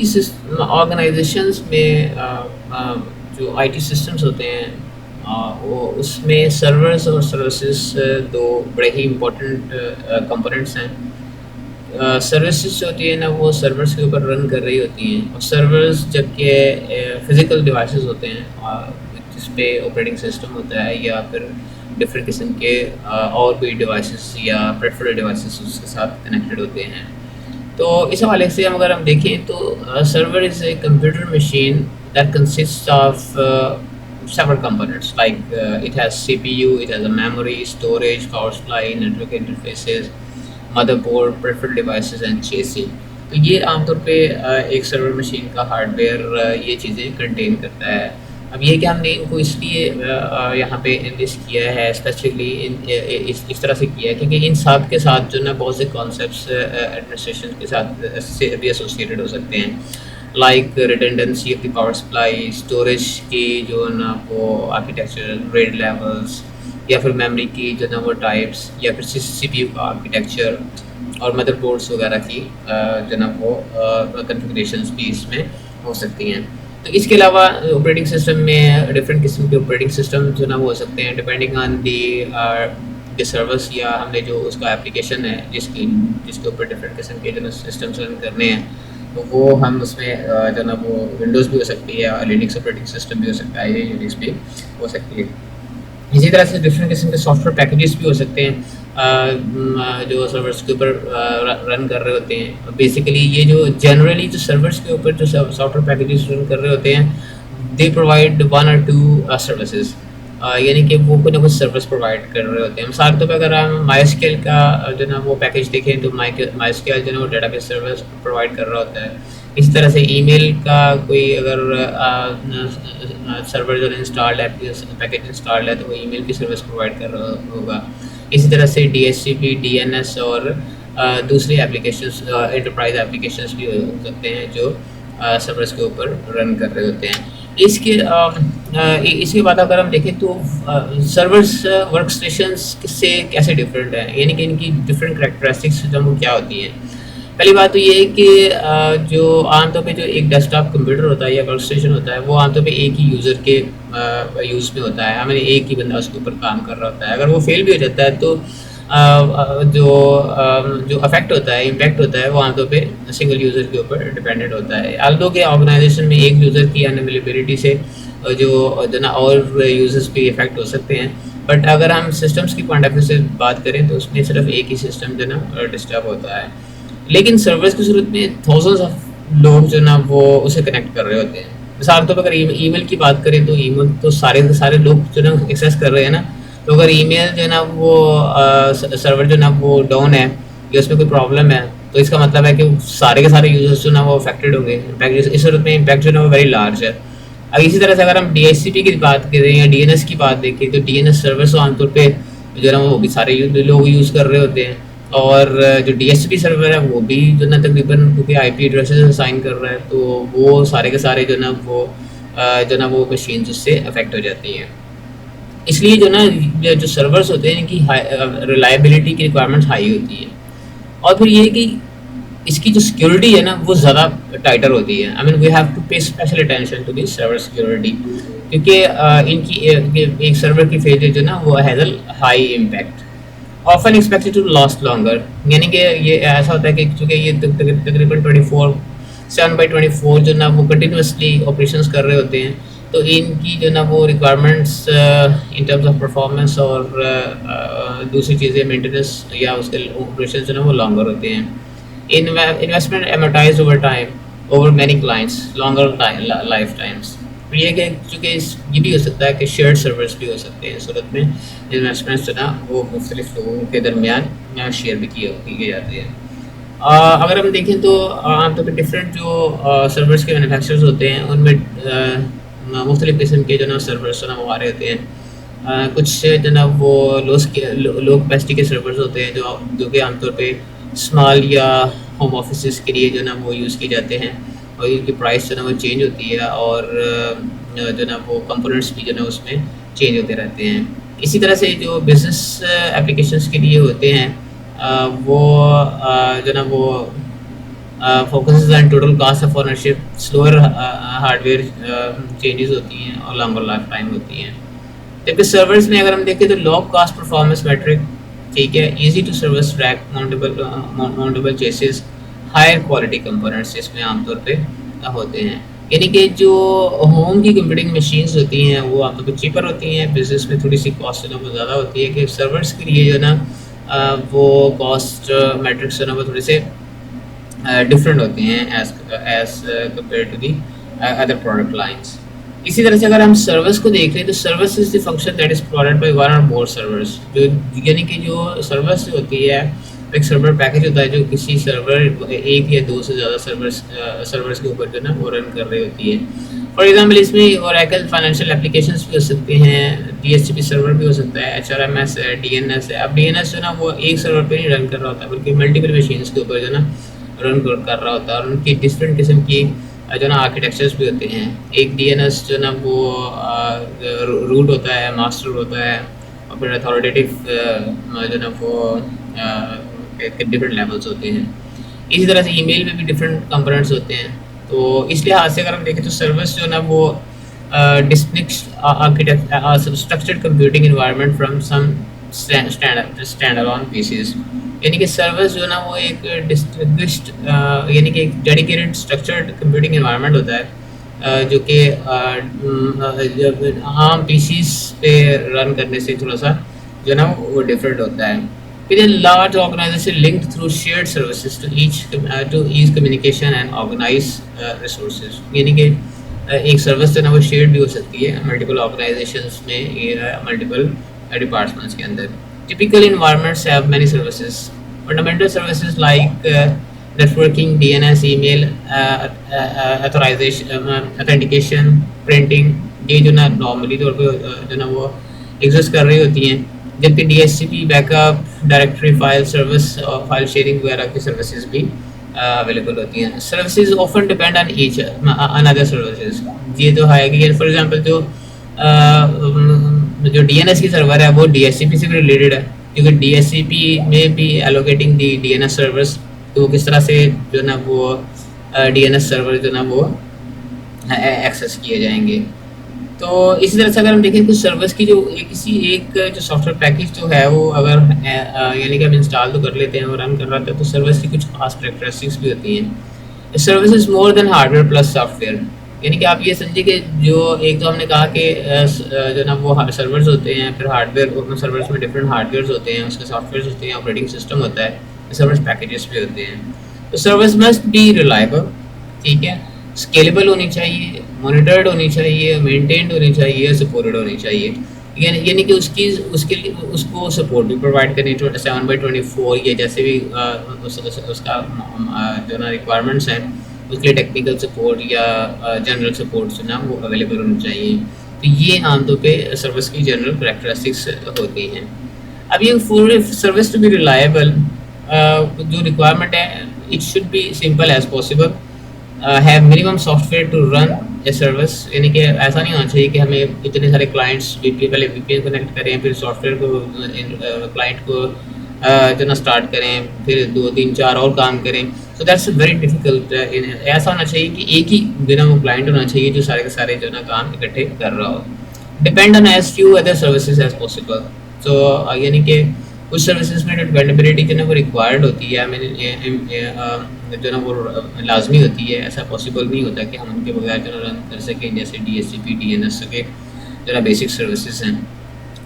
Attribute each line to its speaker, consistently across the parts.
Speaker 1: کی آرگنائزیشنس میں جو آئی ٹی سسٹمز ہوتے ہیں وہ اس میں سرورز اور سروسز دو بڑے ہی امپورٹنٹ کمپوننٹس ہیں. سروسز جو ہوتی ہیں نا وہ سرورز کے اوپر رن کر رہی ہوتی ہیں, اور سرورز جبکہ فزیکل ڈیوائسز ہوتے ہیں جس پہ آپریٹنگ سسٹم ہوتا ہے یا پھر ڈفرینٹ قسم کے اور کوئی ڈیوائسز یا پریفرل ڈیوائسز اس کے ساتھ کنیکٹڈ ہوتے ہیں. تو اس حوالے سے اگر ہم دیکھیں تو server is a computer machine that consist of several components like it has CPU, it has a memory, storage, power supply, network interfaces, motherboard, peripheral devices and chassis. تو یہ عام طور پہ ایک سرور مشین کا ہارڈ ویئر یہ چیزیں contain کرتا ہے. اب یہ کہ ہم نے ان کو اس لیے یہاں پہ انلسٹ کیا ہے اسپیسیفکلی اس طرح سے کیا ہے کیونکہ ان سب کے ساتھ جو نا بہت سے کانسیپٹس ایڈمنسٹریشن کے ساتھ سے بھی ایسوسیٹڈ ہو سکتے ہیں, like redundancy of the power supply, storage کی جو نا وہ آرکیٹیکچر ریڈ لیولس, یا پھر میموری کی جو نا وہ ٹائپس, یا پھر سی پی یو کا آرکیٹیکچر, اور مدر بورڈس وغیرہ کی جو نا وہ کنفیگریشنس بھی اس میں ہو سکتی ہیں. تو اس کے علاوہ آپریٹنگ سسٹم میں ڈفرینٹ قسم کے آپریٹنگ سسٹم جو نا وہ ہو سکتے ہیں ڈپینڈنگ آن دی سروس, یا ہم نے جو اس کا اپلیکیشن ہے جس کے اوپر ڈفرینٹ قسم کے جو نا سسٹمس رن کرنے ہیں, تو وہ ہم اس میں جو نا وہ ونڈوز بھی ہو سکتی ہے, لینکس آپریٹنگ سسٹم بھی ہو سکتا ہے, یا یونکس بھی ہو سکتی ہے. اسی طرح سے ڈفرینٹ قسم کے سافٹ ویئر پیکیجز بھی ہو سکتے ہیں جو سرورس کے اوپر رن کر رہے ہوتے ہیں. بیسیکلی یہ جو جنرلی جو سرورس کے اوپر جو سافٹ ویئر پیکیجز رن کر رہے ہوتے ہیں دے پرووائڈ 1 or 2 سروسز, یعنی کہ وہ کوئی نہ کچھ سروس پرووائڈ کر رہے ہوتے ہیں. مثال کے طور پہ اگر ہم مائی ایس کیو ایل کا جو نا وہ پیکیج دیکھیں تو مائی ایس کیو ایل جو نا وہ ڈیٹا بیس سروس پرووائڈ کر رہا ہوتا ہے. اسی طرح سے ای میل کا کوئی اگر سرور جو انسٹالڈ ہے, پیکیج انسٹالڈ ہے, تو وہ ای میل کی سروس پرووائڈ کر رہا ہوگا. اسی طرح سے ڈی ایچ سی پی, ڈی این ایس اور دوسری ایپلیکیشنس, انٹرپرائز ایپلیکیشنس بھی ہو سکتے ہیں جو سرورس کے اوپر رن کر رہے ہوتے ہیں. اس کے بعد اگر ہم دیکھیں تو سرورس ورک اسٹیشنس سے کیسے ڈفرینٹ ہیں, یعنی کہ ان کی ڈفرینٹ کریکٹرسٹکس جو وہ کیا ہوتی ہیں. پہلی بات تو یہ ہے کہ جو عام طور پہ جو ایک ڈیسک ٹاپ کمپیوٹر ہوتا ہے یا ورک اسٹیشن ہوتا ہے وہ عام طور پہ ایک ہی یوزر کے یوز میں ہوتا ہے, ہمیں ایک ہی بندہ اس کے اوپر کام کر رہا ہوتا ہے. اگر وہ فیل بھی ہو جاتا ہے تو جو افیکٹ ہوتا ہے, امپیکٹ ہوتا ہے, وہ عام طور پہ سنگل یوزر کے اوپر ڈپینڈنٹ ہوتا ہے. آلدو کہ آرگنائزیشن میں ایک یوزر کی انویلیبلٹی سے جو نا اور یوزرس بھی افیکٹ ہو سکتے ہیں, بٹ اگر ہم سسٹمس کی پوائنٹ آف ویو سے بات کریں تو اس میں صرف ایک ہی سسٹم جو نا ڈسٹرب ہوتا ہے. لیکن سرورس کی صورت میں تھاؤزنڈس آف لوگ جو نا وہ اسے کنیکٹ کر رہے ہوتے ہیں. مثال طور پر اگر ای میل کی بات کریں تو ای میل تو سارے کے سارے لوگ جو نا ایکسیس کر رہے ہیں نا, تو اگر ای میل جو نا وہ سرور جو نا وہ ڈاؤن ہے یا اس میں کوئی پرابلم ہے تو اس کا مطلب ہے کہ سارے کے سارے یوزرس جو نا وہ افیکٹڈ ہوں گے. اس صورت میں امپیکٹ جو نا وہ ویری لارج ہے. اب اسی طرح سے اگر ہم ڈی ایچ سی پی کی بات کریں یا ڈی این ایس کی بات دیکھیں تو ڈی این ایس سرورس عام طور پہ جو نا وہ بھی سارے لوگ یوز کر رہے ہوتے ہیں, اور جو ڈی ایس پی سرور ہے وہ بھی جو نا تقریباً کیونکہ آئی پی ایڈریسز اسائن کر رہا ہے تو وہ سارے کے سارے جو نا وہ مشینز اس سے افیکٹ ہو جاتی ہیں. اس لیے جو نا جو سرورس ہوتے ہیں ان کی ریلائبلٹی کی ریکوائرمنٹس ہائی ہوتی ہے. اور پھر یہ کہ اس کی جو سیکورٹی ہے نا وہ زیادہ ٹائٹر ہوتی ہے. I mean we have to pay special attention to the server security, کیونکہ ان کی ایک سرور کی فیلئر جو نا وہ has a high impact. often expected to last longer, یعنی کہ یہ ایسا ہوتا ہے کہ چونکہ یہ تقریباً 7/24 جو نا وہ کنٹینیوسلی آپریشنس کر رہے ہوتے ہیں, تو ان کی جو نا وہ requirements in terms of performance اور دوسری چیزیں مینٹیننس یا اس کے آپریشن جو نا وہ لانگر ہوتے ہیں. Investment amortise over time over many clients, longer life Times. یہ کہ چونکہ یہ بھی ہو سکتا ہے کہ شیئرڈ سرورس بھی ہو سکتے ہیں. اس صورت میں انویسٹمنٹس جو نا وہ مختلف لوگوں کے درمیان شیئر بھی کیے جاتے ہیں. اگر ہم دیکھیں تو عام طور پہ ڈفرینٹ جو سرورس کے مینوفیکچررز ہوتے ہیں ان میں مختلف قسم کے جو نا سرورس جو نا وہ آ رہے ہوتے ہیں. کچھ جو نا وہ لو کیپیسٹی کے سرورس ہوتے ہیں جو کہ عام طور پہ اسمال یا ہوم آفیسز کے لیے جو نا وہ یوز کیے جاتے ہیں, اور ان کی پرائس جو نا وہ چینج ہوتی ہے, اور جو نا وہ کمپوننٹس بھی جو نا اس میں چینج ہوتے رہتے ہیں. اسی طرح سے جو بزنس اپلیکیشنس کے لیے ہوتے ہیں وہ جو نا وہ focuses on total cost of ownership, slower hardware changes ہوتی ہیں اور longer life time ہوتی ہیں. جبکہ سرورس میں اگر ہم دیکھیں تو لو کاسٹ پرفارمنس میٹرک, ٹھیک ہے, easy to service rack mountable chassis, higher quality components اس میں عام طور پہ ہوتے ہیں. یعنی کہ جو ہوم کی کمپیوٹنگ مشینز ہوتی ہیں وہ عام طور پہ چیپر ہوتی ہیں, بزنس میں تھوڑی سی کاسٹ جو ہے وہ زیادہ ہوتی ہے, کہ سرورس کے لیے جو ہے نا وہ کاسٹ میٹرکس جو ہے نا وہ تھوڑے سے ڈفرینٹ ہوتے ہیں as compared to the other product lines. اسی طرح سے اگر ہم سروس کو دیکھ رہے ہیں تو service is the function that is provide by one اور مور سرورس, جو یعنی کہ جو سروس ہوتی ہے ایک سرور پیکج ہوتا ہے جو کسی سرور ایک یا دو سے زیادہ سرورس کے اوپر جو ہے نا وہ رن کر رہی ہوتی ہے. فار ایگزامپل اس میں اوریکل فائنینشیل اپلیکیشنس بھی ہو سکتے ہیں, ڈی ایس سی پی سرور بھی ہو سکتا ہے, ایچ آر ایم ایس ہے, ڈی این ایس ہے. اب ڈی این ایس جو ہے نا وہ ایک سرور پہ نہیں رن کر رہا ہوتا بلکہ ملٹیپل مشینس کے اوپر جو ہے نا رن کر رہا ہوتا ہے, اور ان کی ڈفرینٹ قسم کی جو نا آرکیٹیکچرس بھی ہوتے ہیں. ایک ڈی این ایس جو نا وہ روٹ ہوتا ہے, ماسٹر ہوتا ہے, اور پھر اتھارٹیٹیو جو نا وہ ڈفرینٹ لیولس ہوتے ہیں. اسی طرح سے ای میل میں بھی ڈفرینٹ کمپوننٹس ہوتے ہیں. تو اس لحاظ سے اگر ہم دیکھیں تو سروس جو نا وہ structured computing environment from some stand alone pieces. یعنی کہ سروس جو ہے نا وہ ایک ڈسٹنگوشڈ یعنی کہ ایک ڈیڈیکیٹڈ اسٹرکچرڈ کمپیوٹنگ انوائرمنٹ ہوتا ہے جو کہ عام پی سیز پہ رن کرنے سے تھوڑا سا جو ہے نا وہ ڈفرینٹ ہوتا ہے. پھر large organization linked through shared services to as communication and organize resources. یعنی کہ ایک سروس جو ہے نا وہ شیئرڈ بھی ہو سکتی ہے ملٹیپل آرگنائزیشنس میں, ملٹیپل ڈپارٹمنٹس کے اندر. Typical environments have many services. Fundamental services like networking, DNS, email, authentication, printing, یہ جو نا نارملی طور پہ جو نا وہ ایگزسٹ کر رہی ہوتی ہیں. جبکہ D S C P, backup, directory file service اور فائل شیئرنگ وغیرہ کی سروسز بھی اویلیبل ہوتی ہیں. Services often depend on each on other services. یہ تو ہے کہ فار ایگزامپل جو ڈی این ایس کی سرور ہے وہ ڈی ایس سی پی سے بھی ریلیٹڈ ہے, کیونکہ ڈی ایس سی پی میں بھی ایلوکیٹنگ دی ڈی این ایس سرورس, تو کس طرح سے جو نا وہ ڈی این ایس سرور جو نا وہ ایکسیس کیے جائیں گے. تو اسی طرح سے اگر ہم دیکھیں کچھ سروس کی جو کسی ایک جو سافٹ ویئر پیکج جو ہے وہ اگر یعنی کہ ہم انسٹال تو کر لیتے ہیں اور رن کر رہا تھا تو سروس کی کچھ خاص کریکٹرسٹکس بھی ہوتی ہیں. Service is more than hardware plus software. یعنی کہ آپ یہ سمجھیں کہ جو ایک تو ہم نے کہا کہ جو نا وہ سرورز ہوتے ہیں, پھر ہارڈ ویئر سرورز میں ڈفرینٹ ہارڈ ویئرز ہوتے ہیں, اس کے سافٹ ویئرز ہوتے ہیں, آپریٹنگ سسٹم ہوتا ہے, سرورز پیکیجز بھی ہوتے ہیں. تو سروس مسٹ بی ریلائبل, ٹھیک ہے, اسکیلیبل ہونی چاہیے, مانیٹرڈ ہونی چاہیے, مینٹینڈ ہونی چاہیے, سپورٹڈ ہونی چاہیے. یعنی کہ اس کو سپورٹ بھی پرووائڈ کرنی 7/24 یا جیسے بھی اس کا جو نا ریکوائرمنٹس ہیں اس کے لیے ٹیکنیکل سپورٹ یا جنرل سپورٹ جو نا وہ اویلیبل ہونی چاہیے. تو یہ عام طور پہ سروس کی جنرل کریکٹرسٹکس ہوتی ہیں. اب یہ for service to be reliable جو ریکوائرمنٹ ہے, it should be simple as possible, have minimum software to run a service. یعنی کہ ایسا نہیں ہونا چاہیے کہ ہمیں اتنے سارے کلائنٹس پہلے وی پی این کنیکٹ کریں, پھر سافٹ ویئر کو کلائنٹ کو جو نا اسٹارٹ کریں, پھر 2 3 4 اور کام کریں. So that's very difficult. ایسا ہونا چاہیے کہ ایک ہی جو نا وہ کلائنٹ ہونا چاہیے جو سارے کے سارے جو نا کام اکٹھے کر رہا ہو. Depend on as few other services as possible. So یعنی کہ کچھ سروسز میں ڈپینڈیبلٹی جو نا وہ ریکوائرڈ ہوتی ہے, جو نا وہ لازمی ہوتی ہے. ایسا پاسبل نہیں ہوتا کہ ہم ان کے بغیر جو نا رن کر سکیں, جیسے ڈی ایس سی پی, ڈی این ایس کے جو نا بیسک سروسز ہیں.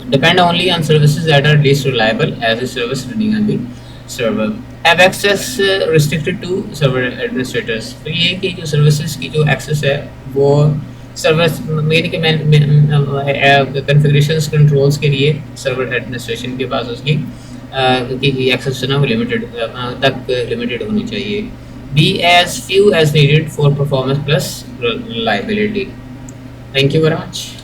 Speaker 1: Depend only on services that are least reliable as a service running on the server. Have access restricted to server administrators. تو یہ کہ جو سروسز کی جو ایکسیس ہے وہ سروس میری کہ کنفیگریشنس کنٹرولس کے لیے سرور ایڈمنسٹریشن کے پاس اس کی ایکسیس جو ہے نا وہ لمیٹیڈ تک لمیٹیڈ ہونی چاہیے. Be as few as needed for performance plus reliability. Thank you very much.